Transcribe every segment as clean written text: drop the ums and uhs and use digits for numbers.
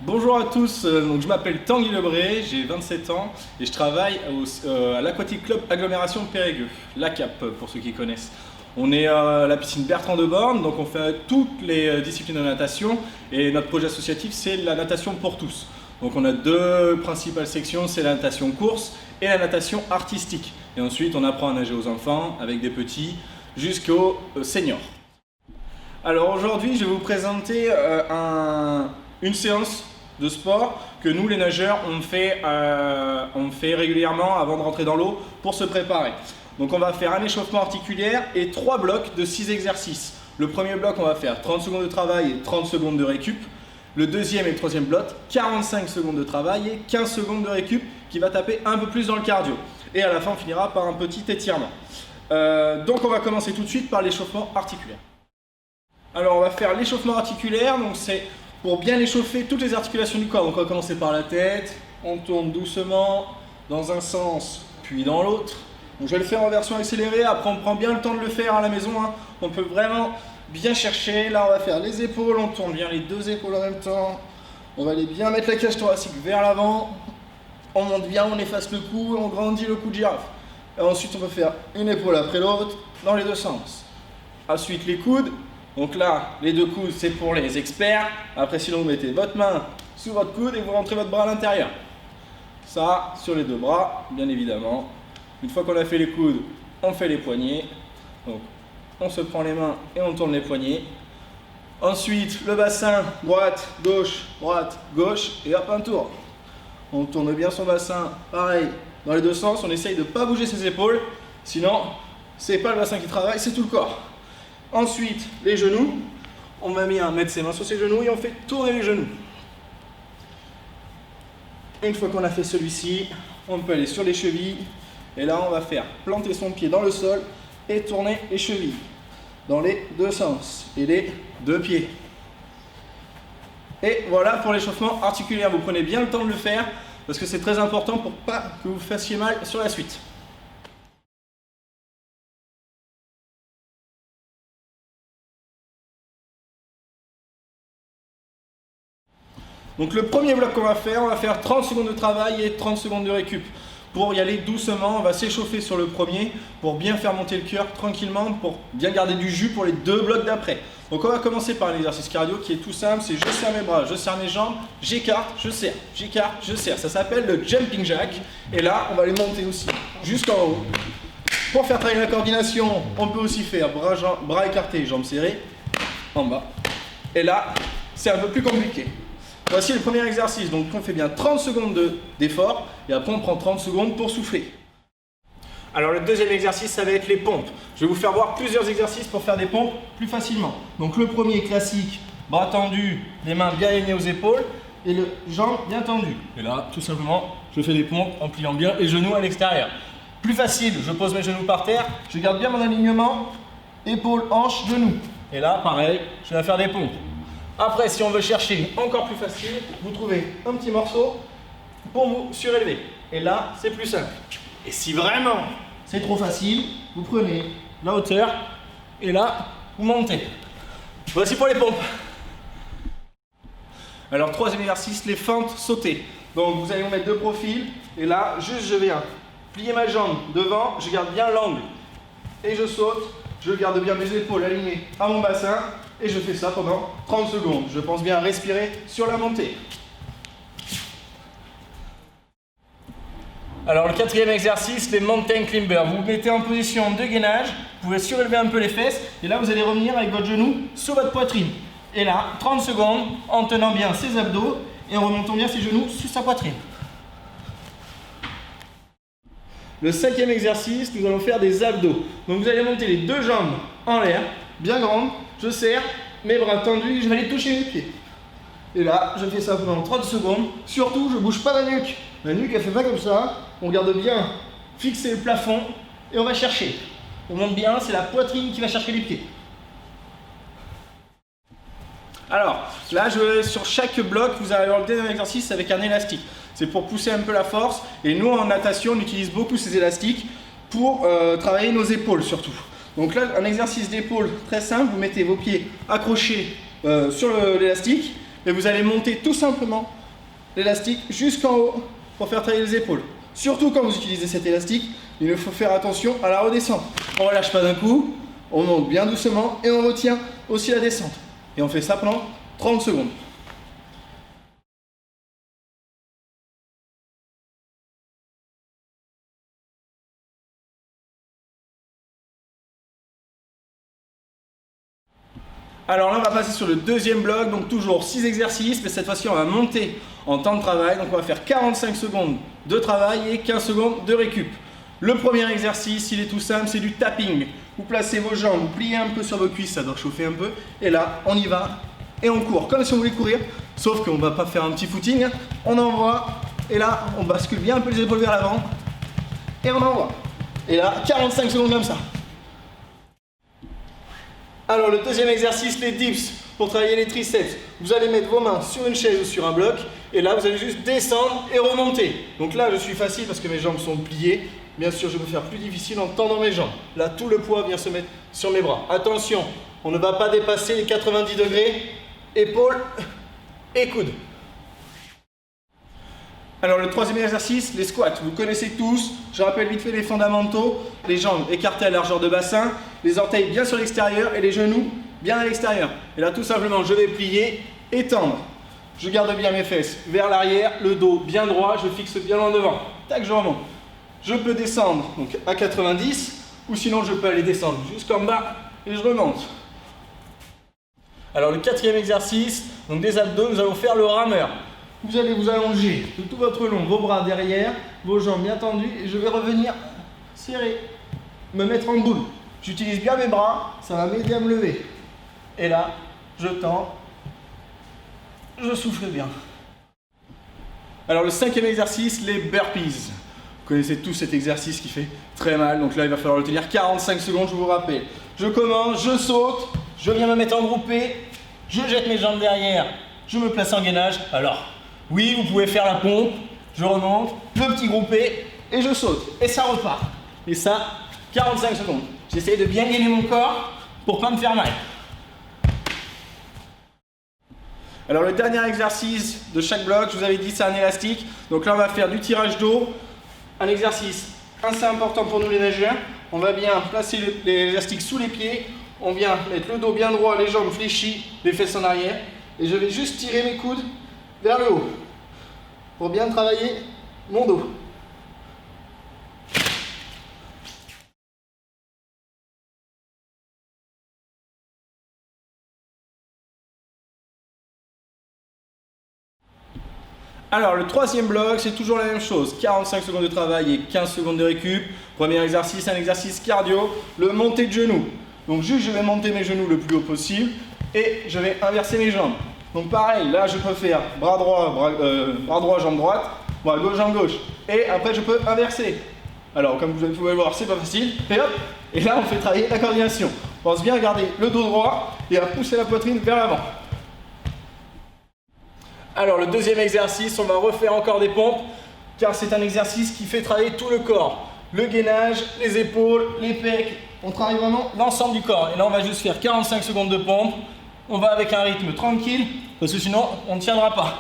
Bonjour à tous, donc je m'appelle Tanguy Lebré, j'ai 27 ans et je travaille à l'Aquatic Club Agglomération de Périgueux, l'ACAP pour ceux qui connaissent. On est à la piscine Bertrand de Born, donc on fait toutes les disciplines de natation et notre projet associatif c'est la natation pour tous. Donc on a deux principales sections, c'est la natation course et la natation artistique. Et ensuite on apprend à nager aux enfants avec des petits jusqu'aux seniors. Alors aujourd'hui je vais vous présenter une séance de sport que nous les nageurs on fait régulièrement avant de rentrer dans l'eau pour se préparer. Donc on va faire un échauffement articulaire et 3 blocs de 6 exercices. Le premier bloc on va faire 30 secondes de travail et 30 secondes de récup. Le deuxième et le troisième bloc 45 secondes de travail et 15 secondes de récup qui va taper un peu plus dans le cardio. Et à la fin on finira par un petit étirement. Donc on va commencer tout de suite par l'échauffement articulaire. Alors on va faire l'échauffement articulaire, donc c'est pour bien échauffer toutes les articulations du corps. Donc on va commencer par la tête, on tourne doucement dans un sens puis dans l'autre. Donc je vais le faire en version accélérée, après on prend bien le temps de le faire à la maison, hein. On peut vraiment bien chercher. Là on va faire les épaules, on tourne bien les deux épaules en même temps. On va aller bien mettre la cage thoracique vers l'avant. On monte bien, on efface le cou, on grandit le cou de girafe. Et ensuite on peut faire une épaule après l'autre dans les deux sens. Ensuite les coudes. Donc là, les deux coudes, c'est pour les experts. Après, sinon, vous mettez votre main sous votre coude et vous rentrez votre bras à l'intérieur. Ça, sur les deux bras, bien évidemment. Une fois qu'on a fait les coudes, on fait les poignets. Donc, on se prend les mains et on tourne les poignets. Ensuite, le bassin, droite, gauche, et hop, un tour. On tourne bien son bassin, pareil, dans les deux sens. On essaye de ne pas bouger ses épaules. Sinon, c'est pas le bassin qui travaille, c'est tout le corps. Ensuite, les genoux, on va bien mettre ses mains sur ses genoux et on fait tourner les genoux. Une fois qu'on a fait celui-ci, on peut aller sur les chevilles. Et là, on va faire planter son pied dans le sol et tourner les chevilles dans les deux sens et les deux pieds. Et voilà pour l'échauffement articulaire. Vous prenez bien le temps de le faire parce que c'est très important pour pas que vous fassiez mal sur la suite. Donc le premier bloc qu'on va faire 30 secondes de travail et 30 secondes de récup. Pour y aller doucement, on va s'échauffer sur le premier pour bien faire monter le cœur tranquillement, pour bien garder du jus pour les deux blocs d'après. Donc on va commencer par un exercice cardio qui est tout simple, c'est je serre mes bras, je serre mes jambes, j'écarte, je serre, j'écarte, je serre. Ça s'appelle le jumping jack. Et là, on va les monter aussi jusqu'en haut. Pour faire travailler la coordination, on peut aussi faire bras écartés, jambes serrées, en bas. Et là, c'est un peu plus compliqué. Voici le premier exercice, donc on fait bien 30 secondes d'effort et après on prend 30 secondes pour souffler. Alors le deuxième exercice, ça va être les pompes. Je vais vous faire voir plusieurs exercices pour faire des pompes plus facilement. Donc le premier classique, bras tendus, les mains bien alignées aux épaules et les jambes bien tendues. Et là, tout simplement, je fais des pompes en pliant bien les genoux à l'extérieur. Plus facile, je pose mes genoux par terre, je garde bien mon alignement, épaules, hanches, genoux. Et là, pareil, je vais faire des pompes. Après, si on veut chercher encore plus facile, vous trouvez un petit morceau pour vous surélever. Et là, c'est plus simple. Et si vraiment c'est trop facile, vous prenez la hauteur et là, vous montez. Voici pour les pompes. Alors, troisième exercice, les fentes sautées. Donc, vous allez vous mettre de profil. Et là, juste je viens plier ma jambe devant, je garde bien l'angle. Et je saute, je garde bien mes épaules alignées à mon bassin. Et je fais ça pendant 30 secondes. Je pense bien à respirer sur la montée. Alors le quatrième exercice, les mountain climbers. Vous vous mettez en position de gainage, vous pouvez surélever un peu les fesses et là vous allez revenir avec votre genou sur votre poitrine. Et là, 30 secondes en tenant bien ses abdos et en remontant bien ses genoux sur sa poitrine. Le cinquième exercice, nous allons faire des abdos. Donc vous allez monter les deux jambes en l'air, bien grandes. Je serre, mes bras tendus et je vais aller toucher mes pieds. Et là, je fais ça pendant 30 secondes. Surtout, je ne bouge pas la nuque. La nuque, elle fait pas comme ça. On garde bien fixer le plafond et on va chercher. On monte bien, c'est la poitrine qui va chercher les pieds. Alors, là, sur chaque bloc, vous allez avoir le dernier exercice avec un élastique. C'est pour pousser un peu la force. Et nous, en natation, on utilise beaucoup ces élastiques pour travailler nos épaules surtout. Donc là, un exercice d'épaule très simple, vous mettez vos pieds accrochés sur l'élastique et vous allez monter tout simplement l'élastique jusqu'en haut pour faire travailler les épaules. Surtout quand vous utilisez cet élastique, il faut faire attention à la redescente. On ne relâche pas d'un coup, on monte bien doucement et on retient aussi la descente. Et on fait ça pendant 30 secondes. Alors là, on va passer sur le deuxième bloc, donc toujours 6 exercices, mais cette fois-ci, on va monter en temps de travail. Donc on va faire 45 secondes de travail et 15 secondes de récup. Le premier exercice, il est tout simple, c'est du tapping. Vous placez vos jambes, vous pliez un peu sur vos cuisses, ça doit chauffer un peu. Et là, on y va et on court, comme si on voulait courir, sauf qu'on ne va pas faire un petit footing. On envoie, et là, on bascule bien un peu les épaules vers l'avant, et on envoie. Et là, 45 secondes comme ça. Alors le deuxième exercice, les dips, pour travailler les triceps. Vous allez mettre vos mains sur une chaise ou sur un bloc, et là vous allez juste descendre et remonter. Donc là je suis facile parce que mes jambes sont pliées. Bien sûr je peux faire plus difficile en tendant mes jambes. Là tout le poids vient se mettre sur mes bras. Attention, on ne va pas dépasser les 90 degrés, épaules et coudes. Alors le troisième exercice, les squats, vous connaissez tous, je rappelle vite fait les fondamentaux, les jambes écartées à largeur de bassin, les orteils bien sur l'extérieur et les genoux bien à l'extérieur. Et là tout simplement je vais plier, étendre, je garde bien mes fesses vers l'arrière, le dos bien droit, je fixe bien loin devant, tac je remonte. Je peux descendre donc à 90 ou sinon je peux aller descendre jusqu'en bas et je remonte. Alors le quatrième exercice, donc des abdos, nous allons faire le rameur. Vous allez vous allonger de tout votre long, vos bras derrière, vos jambes bien tendues et je vais revenir serrer, me mettre en boule. J'utilise bien mes bras, ça va m'aider à me lever. Et là, je tends, je souffle bien. Alors le cinquième exercice, les burpees. Vous connaissez tous cet exercice qui fait très mal, donc là il va falloir le tenir 45 secondes, je vous rappelle. Je commence, je saute, je viens me mettre en groupé, je jette mes jambes derrière, je me place en gainage. Alors, oui, vous pouvez faire la pompe, je remonte, le petit groupé et je saute. Et ça repart. Et ça, 45 secondes. J'essaie de bien gainer mon corps pour pas me faire mal. Alors le dernier exercice de chaque bloc, je vous avais dit c'est un élastique. Donc là on va faire du tirage d'eau. Un exercice assez important pour nous les nageurs. On va bien placer l'élastique sous les pieds. On vient mettre le dos bien droit, les jambes fléchies, les fesses en arrière. Et je vais juste tirer mes coudes vers le haut pour bien travailler mon dos. Alors le troisième bloc, c'est toujours la même chose, 45 secondes de travail et 15 secondes de récup. Premier exercice, un exercice cardio, le monté de genoux. Donc juste je vais monter mes genoux le plus haut possible et je vais inverser mes jambes. Donc pareil, là je peux faire bras droit, jambe droite, bras gauche, jambe gauche. Et après je peux inverser. Alors comme vous pouvez le voir, c'est pas facile. Et hop, et là on fait travailler la coordination. On pense bien à garder le dos droit et à pousser la poitrine vers l'avant. Alors le deuxième exercice, on va refaire encore des pompes, car c'est un exercice qui fait travailler tout le corps. Le gainage, les épaules, les pecs, on travaille vraiment l'ensemble du corps. Et là on va juste faire 45 secondes de pompe. On va avec un rythme tranquille, parce que sinon on ne tiendra pas.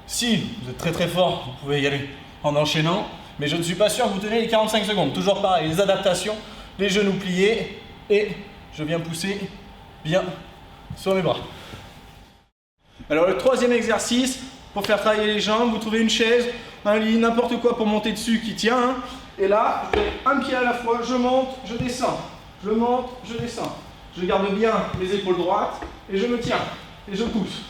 Si vous êtes très très fort, vous pouvez y aller en enchaînant, mais je ne suis pas sûr que vous tenez les 45 secondes. Toujours pareil, les adaptations, les genoux pliés, et je viens pousser bien sur mes bras. Alors le troisième exercice, pour faire travailler les jambes, vous trouvez une chaise, un lit, n'importe quoi pour monter dessus qui tient. Hein. Et là, je fais un pied à la fois, je monte, je descends. Je monte, je descends. Je garde bien les épaules droites et je me tiens. Et je pousse.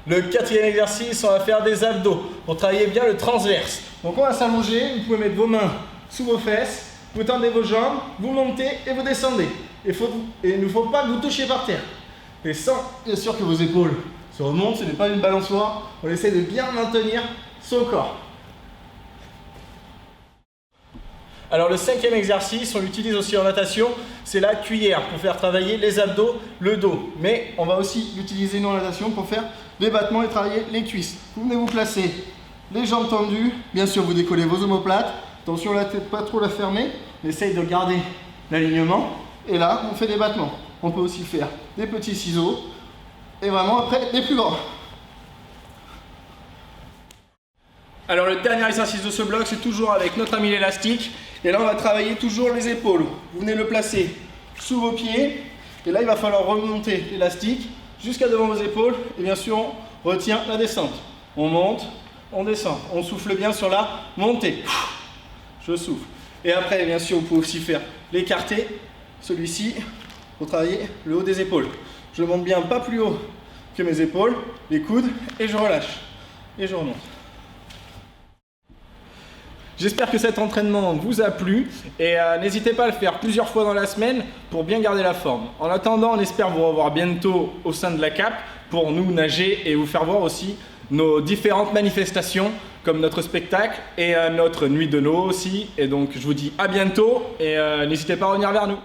Le quatrième exercice, on va faire des abdos pour travailler bien le transverse. Donc on va s'allonger, vous pouvez mettre vos mains sous vos fesses, vous tendez vos jambes, vous montez et vous descendez. Et il ne faut pas que vous touchiez par terre. Et sans, bien sûr, que vos épaules se remontent, ce n'est pas une balançoire, on essaie de bien maintenir son corps. Alors le cinquième exercice, on l'utilise aussi en natation, c'est la cuillère pour faire travailler les abdos, le dos. Mais on va aussi l'utiliser nous en natation pour faire des battements et travailler les cuisses. Vous venez vous placer les jambes tendues, bien sûr vous décollez vos omoplates, attention la tête pas trop la fermer, on essaye de garder l'alignement et là on fait des battements. On peut aussi faire des petits ciseaux et vraiment après les plus grands. Alors le dernier exercice de ce bloc, c'est toujours avec notre ami l'élastique. Et là, on va travailler toujours les épaules. Vous venez le placer sous vos pieds. Et là, il va falloir remonter l'élastique jusqu'à devant vos épaules. Et bien sûr, on retient la descente. On monte, on descend. On souffle bien sur la montée. Je souffle. Et après, bien sûr, vous pouvez aussi faire l'écarté. Celui-ci, pour travailler le haut des épaules. Je monte bien pas plus haut que mes épaules, les coudes, et je relâche. Et je remonte. J'espère que cet entraînement vous a plu et n'hésitez pas à le faire plusieurs fois dans la semaine pour bien garder la forme. En attendant, on espère vous revoir bientôt au sein de la CAP pour nous nager et vous faire voir aussi nos différentes manifestations comme notre spectacle et notre nuit de l'eau aussi. Et donc je vous dis à bientôt et n'hésitez pas à revenir vers nous.